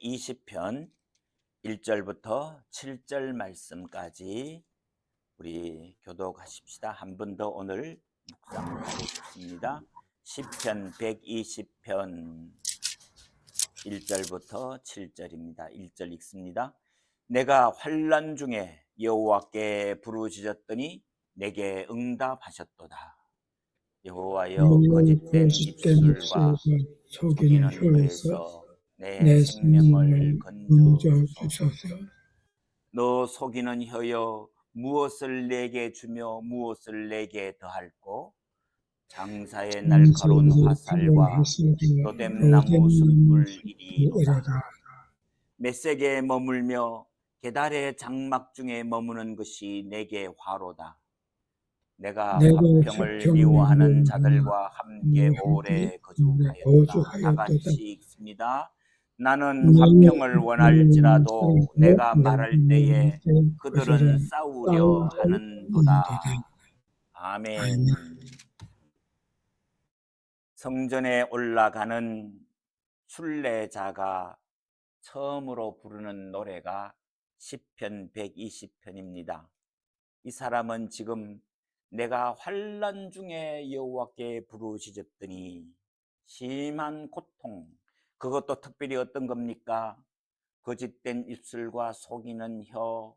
120편 1절부터 7절 말씀까지 우리 교독하십시다. 한 번 더 오늘 묵상하고 싶습니다. 시편 120편 1절부터 7절입니다. 1절 읽습니다. 내가 환난 중에 여호와께 부르짖었더니 내게 응답하셨도다. 여호와여, 거짓된 입술과 속이는 혀에서 내 내 생명을 생명을 건져주소서. 건져주소서. 너 속이는 혀여, 무엇을 내게 주며 무엇을 내게 더할꼬? 장사의 날카로운 화살과 로뎀나무 숯불이리로다. 메색에 머물며 계달의 장막 중에 머무는 것이 내게 화로다. 내가 화평을 미워하는 자들과 함께 오래 거주하였다. 다 같이 읽습니다. 나는 화평을 원할지라도 내가 말할 때에 그들은 싸우려 하는도다. 아멘. 성전에 올라가는 순례자가 처음으로 부르는 노래가 시편 120편입니다. 이 사람은 지금 내가 환난 중에 여호와께 부르짖었더니 심한 고통, 그것도 특별히 어떤 겁니까? 거짓된 입술과 속이는 혀,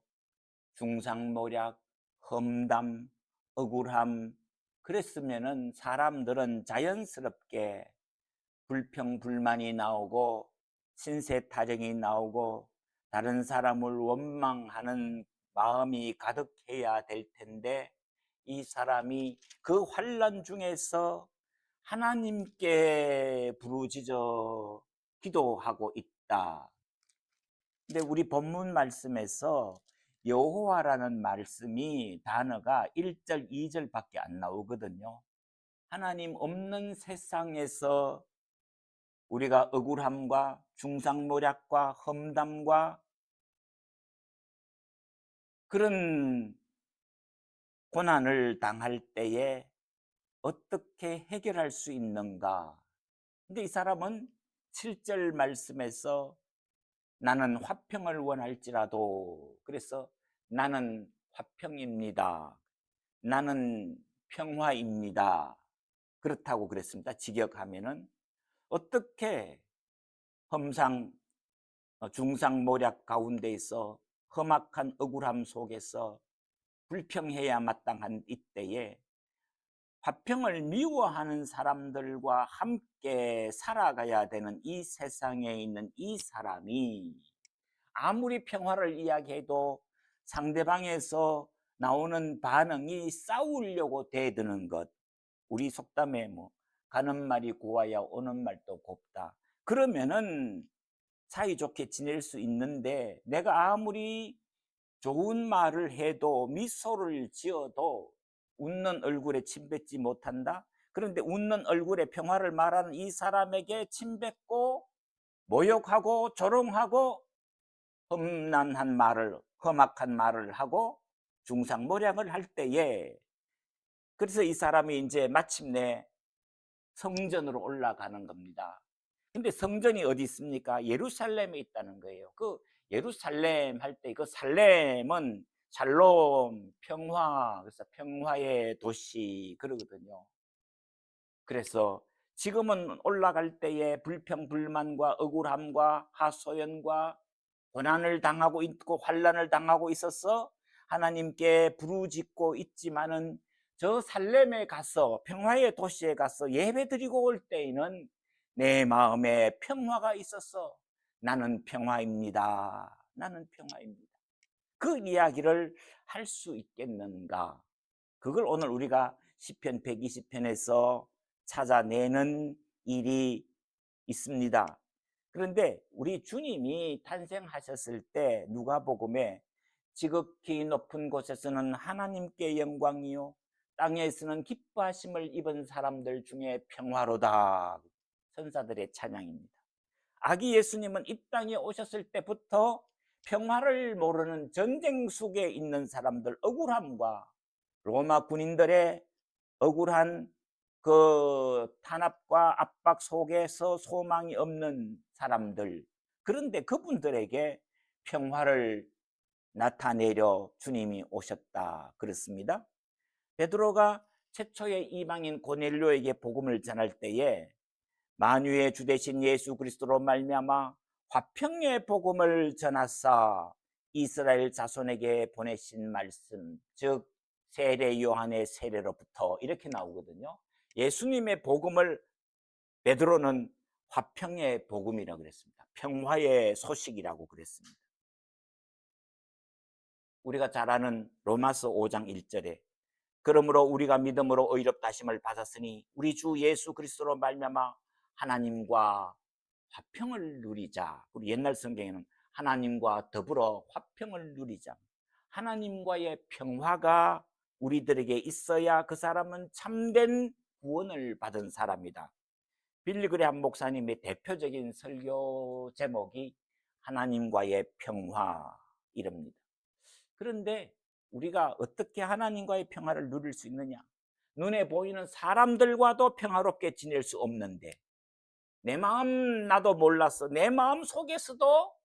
중상모략, 험담, 억울함. 그랬으면은 사람들은 자연스럽게 불평불만이 나오고 신세타령이 나오고 다른 사람을 원망하는 마음이 가득해야 될 텐데, 이 사람이 그 환난 중에서 하나님께 부르짖어 기도하고 있다. 근데 우리 본문 말씀에서 여호와라는 말씀이 단어가 1절, 2절밖에 안 나오거든요. 하나님 없는 세상에서 우리가 억울함과 중상모략과 험담과 그런 고난을 당할 때에 어떻게 해결할 수 있는가? 근데 이 사람은 7절 말씀에서 나는 화평을 원할지라도, 그래서 나는 화평입니다. 나는 평화입니다. 그렇다고 그랬습니다. 직역하면은 어떻게 중상모략 가운데에서 험악한 억울함 속에서 불평해야 마땅한 이때에 화평을 미워하는 사람들과 함께 살아가야 되는 이 세상에 있는 이 사람이 아무리 평화를 이야기해도 상대방에서 나오는 반응이 싸우려고 대드는 것. 우리 속담에 가는 말이 고와야 오는 말도 곱다. 그러면은 사이좋게 지낼 수 있는데, 내가 아무리 좋은 말을 해도 미소를 지어도 웃는 얼굴에 침 뱉지 못한다. 그런데 웃는 얼굴에 평화를 말하는 이 사람에게 침 뱉고 모욕하고 조롱하고 험악한 말을 하고 중상모략을 할 때에, 그래서 이 사람이 이제 마침내 성전으로 올라가는 겁니다. 근데 성전이 어디 있습니까? 예루살렘에 있다는 거예요. 그 예루살렘 할 때 그 살렘은 샬롬, 평화, 그래서 평화의 도시 그러거든요. 그래서 지금은 올라갈 때에 불평불만과 억울함과 하소연과 고난을 당하고 있고 환난을 당하고 있어서 하나님께 부르짖고 있지만은, 저 살렘에 가서 평화의 도시에 가서 예배드리고 올 때에는 내 마음에 평화가 있어서 나는 평화입니다. 나는 평화입니다. 그 이야기를 할 수 있겠는가? 그걸 오늘 우리가 시편 120편에서 찾아내는 일이 있습니다. 그런데 우리 주님이 탄생하셨을 때 누가복음에 지극히 높은 곳에서는 하나님께 영광이요 땅에서는 기뻐하심을 입은 사람들 중에 평화로다. 천사들의 찬양입니다. 아기 예수님은 이 땅에 오셨을 때부터 평화를 모르는 전쟁 속에 있는 사람들, 억울함과 로마 군인들의 억울한 그 탄압과 압박 속에서 소망이 없는 사람들, 그런데 그분들에게 평화를 나타내려 주님이 오셨다 그렇습니다. 베드로가 최초의 이방인 고넬료에게 복음을 전할 때에 만유의 주 되신 예수 그리스도로 말미암아 화평의 복음을 전하사 이스라엘 자손에게 보내신 말씀, 즉 세례 요한의 세례로부터 이렇게 나오거든요. 예수님의 복음을 베드로는 화평의 복음이라고 그랬습니다. 평화의 소식이라고 그랬습니다. 우리가 잘 아는 로마서 5장 1절에 그러므로 우리가 믿음으로 의롭다 하심을 받았으니 우리 주 예수 그리스도로 말미암아 하나님과 화평을 누리자. 우리 옛날 성경에는 하나님과 더불어 화평을 누리자. 하나님과의 평화가 우리들에게 있어야 그 사람은 참된 구원을 받은 사람이다. 빌리그레함 목사님의 대표적인 설교 제목이 하나님과의 평화 이럽니다. 그런데 우리가 어떻게 하나님과의 평화를 누릴 수 있느냐? 눈에 보이는 사람들과도 평화롭게 지낼 수 없는데 내 마음 나도 몰랐어. 내 마음 속에서도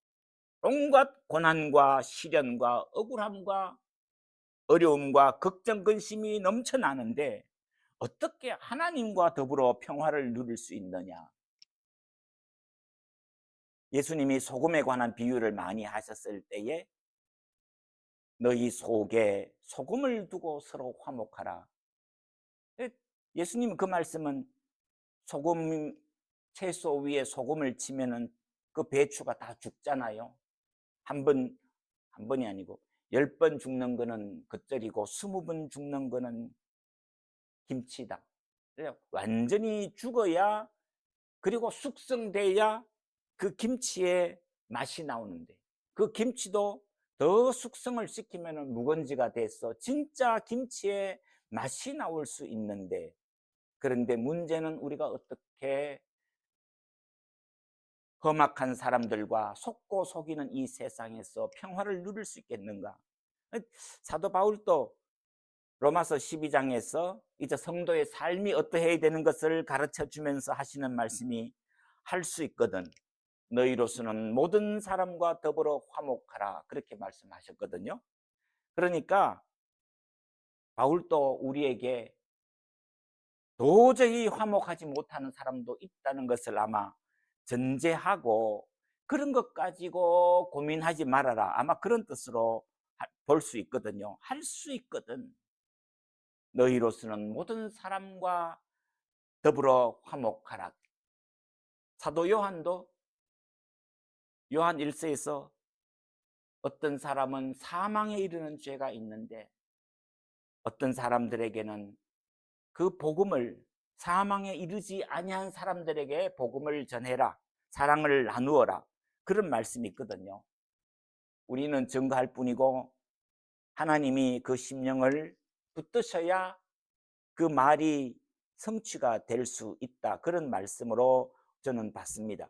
온갖 고난과 시련과 억울함과 어려움과 걱정 근심이 넘쳐나는데 어떻게 하나님과 더불어 평화를 누릴 수 있느냐? 예수님이 소금에 관한 비유를 많이 하셨을 때에 너희 속에 소금을 두고 서로 화목하라. 예수님 그 말씀은 소금 채소 위에 소금을 치면은 그 배추가 다 죽잖아요. 한 번, 한 번이 아니고 10번 죽는 거는 겉절이고 20번 죽는 거는 김치다. 완전히 죽어야, 그리고 숙성돼야 그 김치의 맛이 나오는데 그 김치도 더 숙성을 시키면 묵은지가 돼서 진짜 김치의 맛이 나올 수 있는데, 그런데 문제는 우리가 어떻게 험악한 사람들과 속고 속이는 이 세상에서 평화를 누릴 수 있겠는가? 사도 바울도 로마서 12장에서 이제 성도의 삶이 어떠해야 되는 것을 가르쳐 주면서 하시는 말씀이 할 수 있거든. 너희로서는 모든 사람과 더불어 화목하라. 그렇게 말씀하셨거든요. 그러니까 바울도 우리에게 도저히 화목하지 못하는 사람도 있다는 것을 아마 전제하고 그런 것 가지고 고민하지 말아라. 아마 그런 뜻으로 볼 수 있거든요. 할 수 있거든. 너희로서는 모든 사람과 더불어 화목하라. 사도 요한도 요한 1서에서 어떤 사람은 사망에 이르는 죄가 있는데 어떤 사람들에게는 그 복음을 사망에 이르지 아니한 사람들에게 복음을 전해라. 사랑을 나누어라. 그런 말씀이 있거든요. 우리는 증거할 뿐이고 하나님이 그 심령을 붙드셔야 그 말이 성취가 될 수 있다. 그런 말씀으로 저는 봤습니다.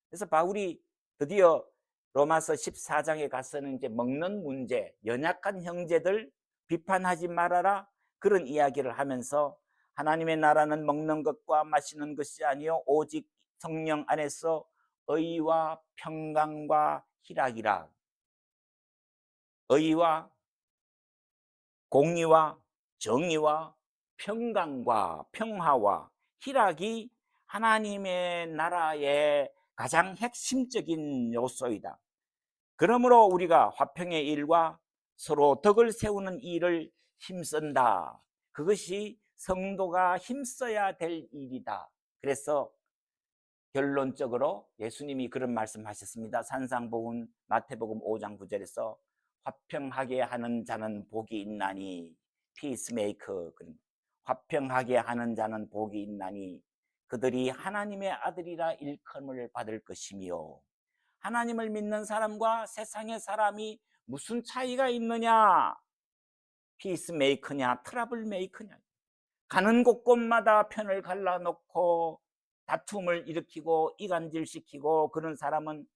그래서 바울이 드디어 로마서 14장에 가서는 이제 먹는 문제, 연약한 형제들 비판하지 말아라. 그런 이야기를 하면서 하나님의 나라는 먹는 것과 마시는 것이 아니요 오직 성령 안에서 의와 평강과 희락이라. 의와 공의와 정의와 평강과 평화와 희락이 하나님의 나라의 가장 핵심적인 요소이다. 그러므로 우리가 화평의 일과 서로 덕을 세우는 일을 힘쓴다. 그것이 성도가 힘써야 될 일이다. 그래서 결론적으로 예수님이 그런 말씀하셨습니다. 산상복음 마태복음 5장 9절에서 화평하게 하는 자는 복이 있나니, 피스메이커, 화평하게 하는 자는 복이 있나니 그들이 하나님의 아들이라 일컬음을 받을 것이며. 하나님을 믿는 사람과 세상의 사람이 무슨 차이가 있느냐? 피스메이커냐 트러블 메이커냐. 가는 곳곳마다 편을 갈라놓고 다툼을 일으키고 이간질시키고 그런 사람은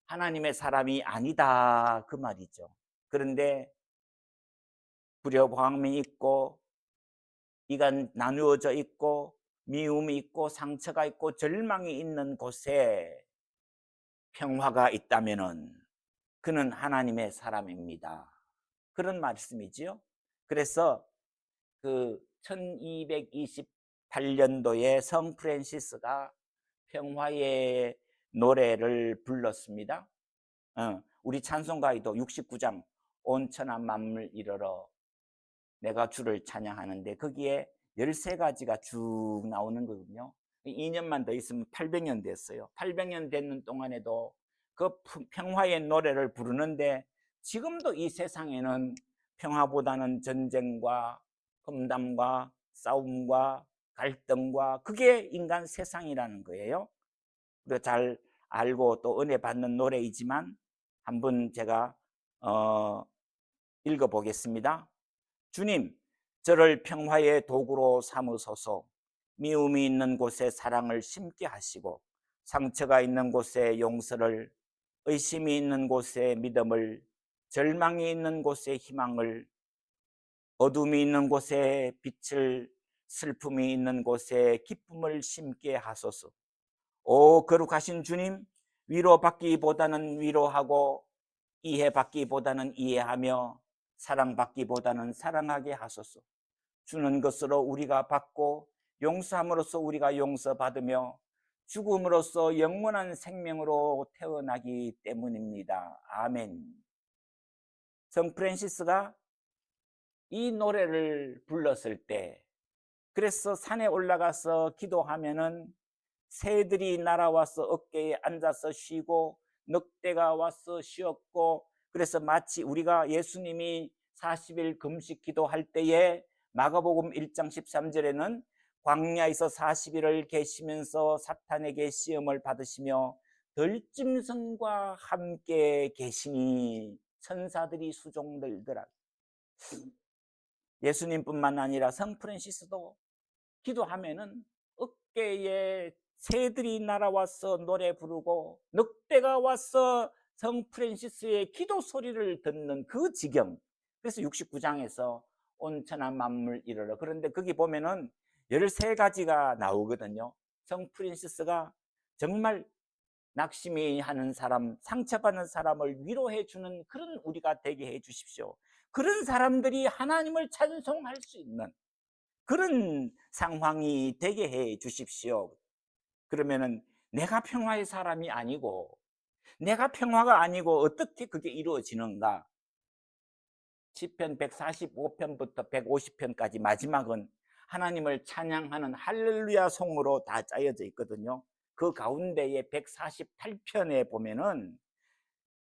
하나님의 사람이 아니다 그 말이죠. 그런데 불협화음이 있고 이간 나누어져 있고 미움이 있고 상처가 있고 절망이 있는 곳에 평화가 있다면은 그는 하나님의 사람입니다. 그런 말씀이지요. 그래서 그 1228년도에 성 프란시스가 평화의 노래를 불렀습니다. 우리 찬송가에도 69장 온 천하 만물 이르러 내가 주를 찬양하는데 거기에 13가지가 쭉 나오는 거거든요. 2년만 더 있으면 800년 됐어요. 800년 됐는 동안에도 그 평화의 노래를 부르는데 지금도 이 세상에는 평화보다는 전쟁과 험담과 싸움과 갈등과 그게 인간 세상이라는 거예요. 우리가 잘 알고 또 은혜 받는 노래이지만 한번 제가 읽어보겠습니다. 주님, 저를 평화의 도구로 삼으소서. 미움이 있는 곳에 사랑을 심게 하시고 상처가 있는 곳에 용서를, 의심이 있는 곳에 믿음을, 절망이 있는 곳에 희망을, 어둠이 있는 곳에 빛을, 슬픔이 있는 곳에 기쁨을 심게 하소서. 오 거룩하신 주님, 위로받기보다는 위로하고 이해받기보다는 이해하며 사랑받기보다는 사랑하게 하소서. 주는 것으로 우리가 받고 용서함으로써 우리가 용서받으며 죽음으로써 영원한 생명으로 태어나기 때문입니다. 아멘. 성 프란시스가 이 노래를 불렀을 때, 그래서 산에 올라가서 기도하면은 새들이 날아와서 어깨에 앉아서 쉬고 늑대가 와서 쉬었고, 그래서 마치 우리가 예수님이 40일 금식 기도할 때에 마가복음 1장 13절에는 광야에서 40일을 계시면서 사탄에게 시험을 받으시며 들짐승과 함께 계시니 천사들이 수종들더라. 예수님뿐만 아니라 성 프란시스도 기도하면은 어깨에 새들이 날아와서 노래 부르고 늑대가 와서 성 프란시스의 기도 소리를 듣는 그 지경. 그래서 69장에서 온 천하 만물 이르러, 그런데 거기 보면은 13가지가 나오거든요. 성 프란시스가 정말 낙심이 하는 사람, 상처받는 사람을 위로해 주는 그런 우리가 되게 해 주십시오. 그런 사람들이 하나님을 찬송할 수 있는 그런 상황이 되게 해 주십시오. 그러면은 내가 평화의 사람이 아니고, 내가 평화가 아니고 어떻게 그게 이루어지는가? 시편 145편부터 150편까지 마지막은 하나님을 찬양하는 할렐루야 송으로 다 짜여져 있거든요. 그 가운데에 148편에 보면은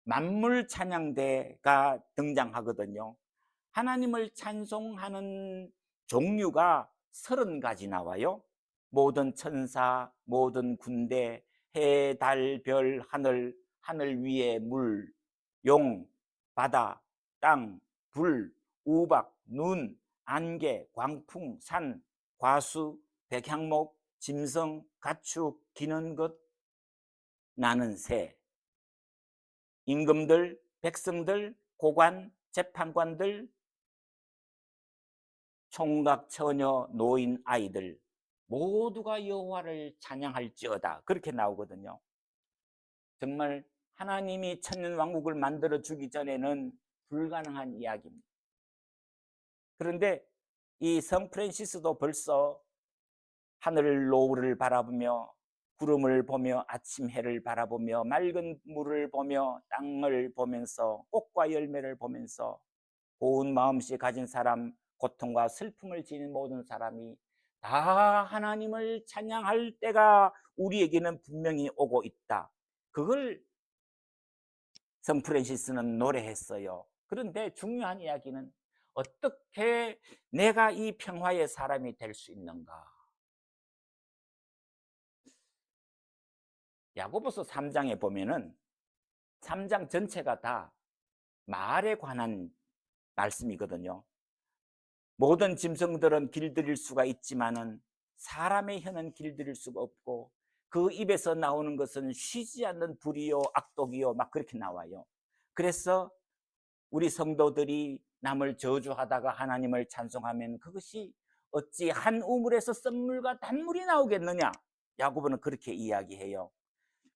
만물 찬양대가 등장하거든요. 하나님을 찬송하는 종류가 30가지 나와요. 모든 천사, 모든 군대, 해, 달, 별, 하늘, 하늘 위에 물, 용, 바다, 땅, 불, 우박, 눈, 안개, 광풍, 산, 과수, 백향목, 짐승, 가축, 기는 것, 나는 새, 임금들, 백성들, 고관, 재판관들, 총각, 처녀, 노인, 아이들 모두가 여호와를 찬양할지어다, 그렇게 나오거든요. 정말 하나님이 천년왕국을 만들어 주기 전에는 불가능한 이야기입니다. 그런데 이 성 프란시스도 벌써 하늘 노을을 바라보며 구름을 보며 아침 해를 바라보며 맑은 물을 보며 땅을 보면서 꽃과 열매를 보면서 고운 마음씨 가진 사람, 고통과 슬픔을 지닌 모든 사람이 다 하나님을 찬양할 때가 우리에게는 분명히 오고 있다. 그걸 성 프란시스는 노래했어요. 그런데 중요한 이야기는 어떻게 내가 이 평화의 사람이 될 수 있는가? 야고보서 3장에 보면은 3장 전체가 다 말에 관한 말씀이거든요. 모든 짐승들은 길들일 수가 있지만은 사람의 혀는 길들일 수가 없고 그 입에서 나오는 것은 쉬지 않는 불이요 악독이요 막 그렇게 나와요. 그래서 우리 성도들이 남을 저주하다가 하나님을 찬송하면 그것이 어찌 한 우물에서 썬물과 단물이 나오겠느냐? 야고보는 그렇게 이야기해요.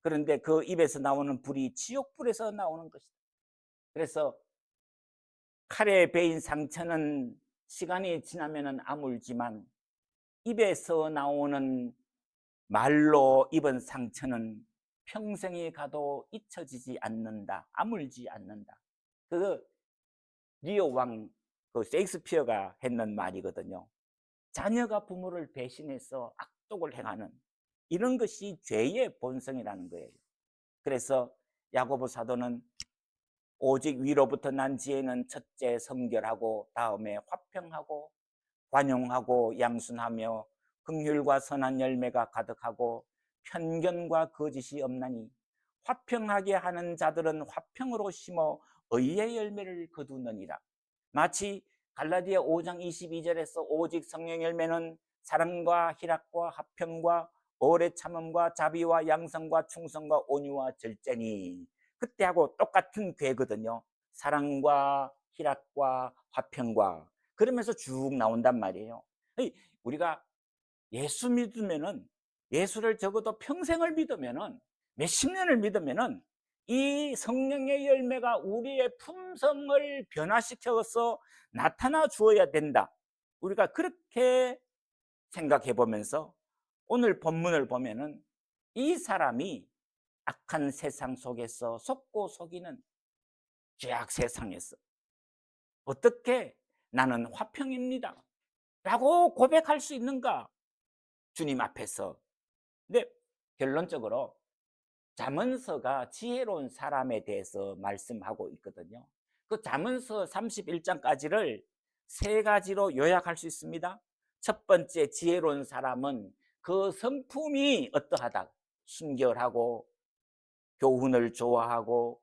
그런데 그 입에서 나오는 불이 지옥불에서 나오는 것이다. 그래서 칼에 베인 상처는 시간이 지나면은 아물지만 입에서 나오는 말로 입은 상처는 평생이 가도 잊혀지지 않는다. 아물지 않는다. 그 리오 왕, 그 셰익스피어가 했는 말이거든요. 자녀가 부모를 배신해서 악독을 행하는 이런 것이 죄의 본성이라는 거예요. 그래서 야고보 사도는 오직 위로부터 난 지혜는 첫째 성결하고 다음에 화평하고 관용하고 양순하며 긍휼과 선한 열매가 가득하고 편견과 거짓이 없나니 화평하게 하는 자들은 화평으로 심어 의의 열매를 거두느니라. 마치 갈라디아 5장 22절에서 오직 성령 열매는 사랑과 희락과 화평과 오래 참음과 자비와 양성과 충성과 온유와 절제니, 그때하고 똑같은 괴거든요. 사랑과 희락과 화평과, 그러면서 쭉 나온단 말이에요. 우리가 예수 믿으면은, 예수를 적어도 평생을 믿으면은, 몇십 년을 믿으면은 이 성령의 열매가 우리의 품성을 변화시켜서 나타나 주어야 된다. 우리가 그렇게 생각해 보면서 오늘 본문을 보면은 이 사람이 악한 세상 속에서 속고 속이는 죄악 세상에서 어떻게 나는 화평입니다 라고 고백할 수 있는가? 주님 앞에서. 근데 결론적으로 잠언서가 지혜로운 사람에 대해서 말씀하고 있거든요. 그 잠언서 31장까지를 세 가지로 요약할 수 있습니다. 첫 번째, 지혜로운 사람은 그 성품이 어떠하다. 순결하고 교훈을 좋아하고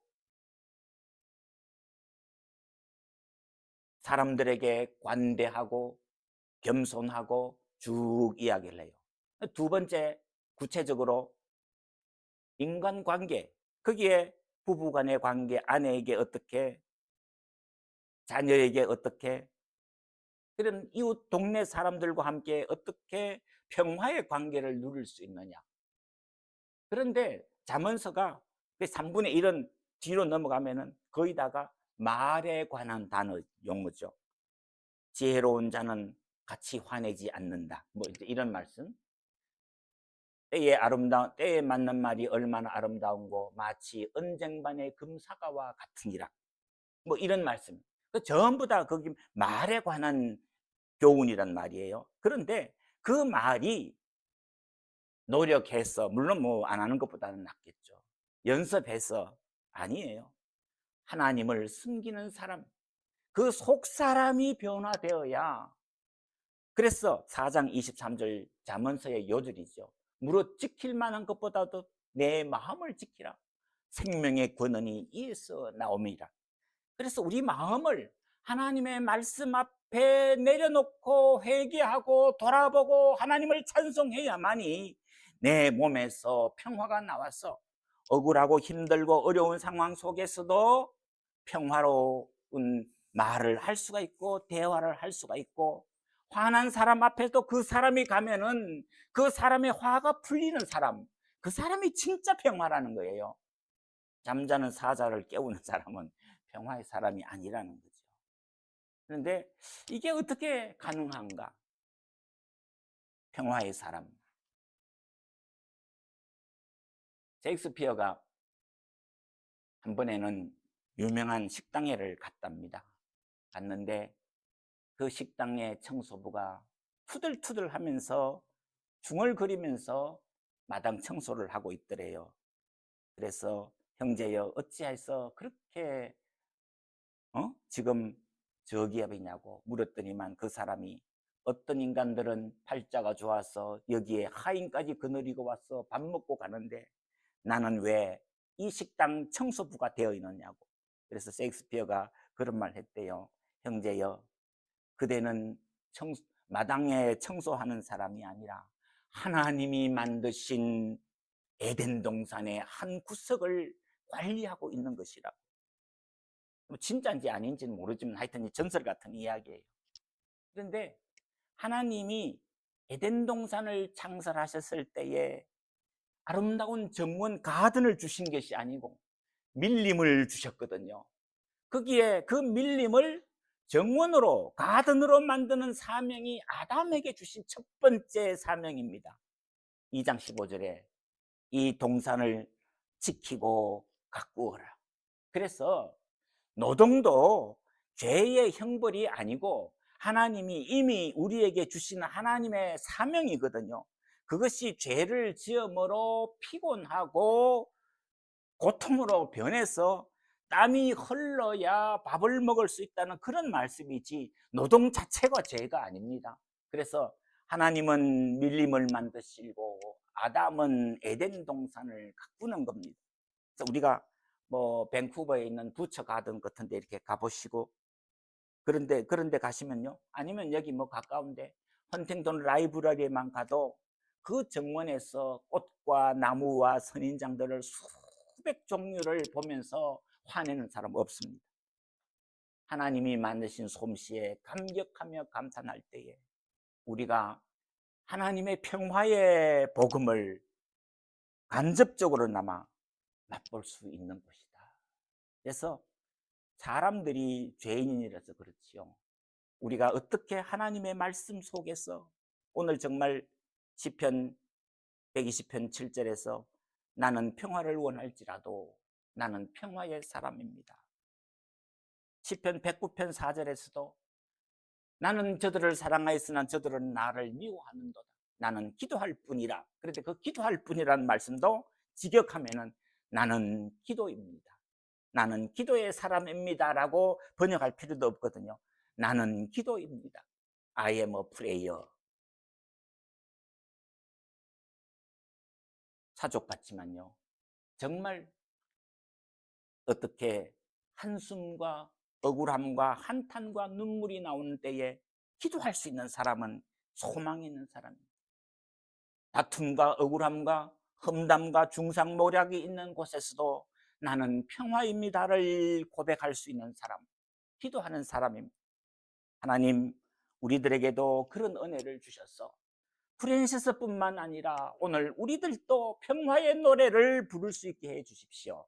사람들에게 관대하고 겸손하고 쭉 이야기를 해요. 두 번째, 구체적으로 인간관계, 거기에 부부간의 관계, 아내에게 어떻게, 자녀에게 어떻게, 그런 이웃 동네 사람들과 함께 어떻게 평화의 관계를 누릴 수 있느냐. 그런데 잠언서가 3분의 1은 뒤로 넘어가면은 거의 다가 말에 관한 단어 용어죠. 지혜로운 자는 같이 화내지 않는다. 뭐 이런 말씀. 때에 맞는 말이 얼마나 아름다운고 마치 언쟁반의 금사과와 같으니라. 뭐 이런 말씀. 전부 다 거기 말에 관한 교훈이란 말이에요. 그런데 그 말이 노력해서, 물론 뭐 안 하는 것보다는 낫겠죠. 연습해서 아니에요. 하나님을 숨기는 사람, 그 속 사람이 변화되어야. 그래서 4장 23절 잠언서의 요절이죠. 무릇 지킬 만한 것보다도 내 마음을 지키라. 생명의 권능이 이에서 나옵니다. 그래서 우리 마음을 하나님의 말씀 앞에 내려놓고 회개하고 돌아보고 하나님을 찬송해야만이 내 몸에서 평화가 나와서 억울하고 힘들고 어려운 상황 속에서도 평화로운 말을 할 수가 있고 대화를 할 수가 있고, 화난 사람 앞에도 그 사람이 가면은 그 사람의 화가 풀리는 사람, 그 사람이 진짜 평화라는 거예요. 잠자는 사자를 깨우는 사람은 평화의 사람이 아니라는 거죠. 그런데 이게 어떻게 가능한가? 평화의 사람. 셰익스피어가 한 번에는 유명한 식당에를 갔답니다. 갔는데 그 식당의 청소부가 투들투들 하면서 중얼거리면서 마당 청소를 하고 있더래요. 그래서 형제여 어찌해서 그렇게 지금 저기압이냐고 물었더니만 그 사람이, 어떤 인간들은 팔자가 좋아서 여기에 하인까지 거느리고 와서 밥 먹고 가는데 나는 왜 이 식당 청소부가 되어 있느냐고. 그래서 셰익스피어가 그런 말 했대요. 형제여, 그대는 마당에 청소하는 사람이 아니라 하나님이 만드신 에덴 동산의 한 구석을 관리하고 있는 것이라고. 진짜인지 아닌지는 모르지만 하여튼 전설 같은 이야기예요. 그런데 하나님이 에덴 동산을 창설하셨을 때에 아름다운 정원 가든을 주신 것이 아니고 밀림을 주셨거든요. 거기에 그 밀림을 정원으로 가든으로 만드는 사명이 아담에게 주신 첫 번째 사명입니다. 2장 15절에 이 동산을 지키고 가꾸어라. 그래서 노동도 죄의 형벌이 아니고 하나님이 이미 우리에게 주신 하나님의 사명이거든요. 그것이 죄를 지음으로 피곤하고 고통으로 변해서 땀이 흘러야 밥을 먹을 수 있다는 그런 말씀이지 노동 자체가 죄가 아닙니다. 그래서 하나님은 밀림을 만드시고 아담은 에덴 동산을 가꾸는 겁니다. 그래서 우리가 뭐 밴쿠버에 있는 부처 가든 같은 데 이렇게 가보시고 그런데 가시면요, 아니면 여기 뭐 가까운데 헌팅턴 라이브러리에만 가도 그 정원에서 꽃과 나무와 선인장들을 수백 종류를 보면서 화내는 사람 없습니다. 하나님이 만드신 솜씨에 감격하며 감탄할 때에 우리가 하나님의 평화의 복음을 간접적으로나마 맛볼 수 있는 것이다. 그래서 사람들이 죄인이라서 그렇지요, 우리가 어떻게 하나님의 말씀 속에서 오늘 정말 시편 120편 7절에서 나는 평화를 원할지라도 나는 평화의 사람입니다. 시편 109편 4절에서도 나는 저들을 사랑하였으나 저들은 나를 미워하는도다. 나는 기도할 뿐이라. 그런데 그 기도할 뿐이라는 말씀도 직역하면은 나는 기도입니다. 나는 기도의 사람입니다라고 번역할 필요도 없거든요. 나는 기도입니다. I am a prayer. 사족 같지만요, 정말 어떻게 한숨과 억울함과 한탄과 눈물이 나오는 때에 기도할 수 있는 사람은 소망이 있는 사람입니다. 다툼과 억울함과 험담과 중상모략이 있는 곳에서도 나는 평화입니다를 고백할 수 있는 사람, 기도하는 사람입니다. 하나님, 우리들에게도 그런 은혜를 주셔서 프랜시스뿐만 아니라 오늘 우리들도 평화의 노래를 부를 수 있게 해 주십시오.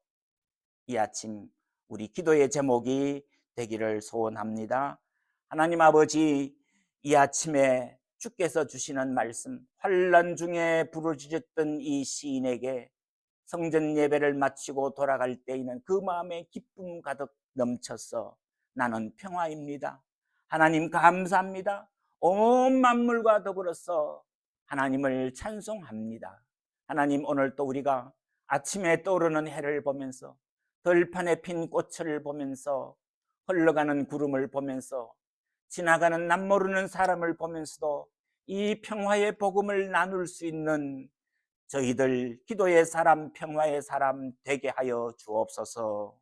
이 아침 우리 기도의 제목이 되기를 소원합니다. 하나님 아버지, 이 아침에 주께서 주시는 말씀, 환난 중에 부르짖었던 이 시인에게 성전 예배를 마치고 돌아갈 때에는 그 마음에 기쁨 가득 넘쳐서 나는 평화입니다. 하나님 감사합니다. 온 만물과 더불어서 하나님을 찬송합니다. 하나님, 오늘 또 우리가 아침에 떠오르는 해를 보면서 들판에 핀 꽃을 보면서 흘러가는 구름을 보면서 지나가는 남모르는 사람을 보면서도 이 평화의 복음을 나눌 수 있는 저희들 기도의 사람, 평화의 사람 되게 하여 주옵소서.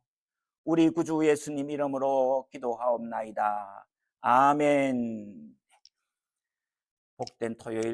우리 구주 예수님 이름으로 기도하옵나이다. 아멘. 복된 토요일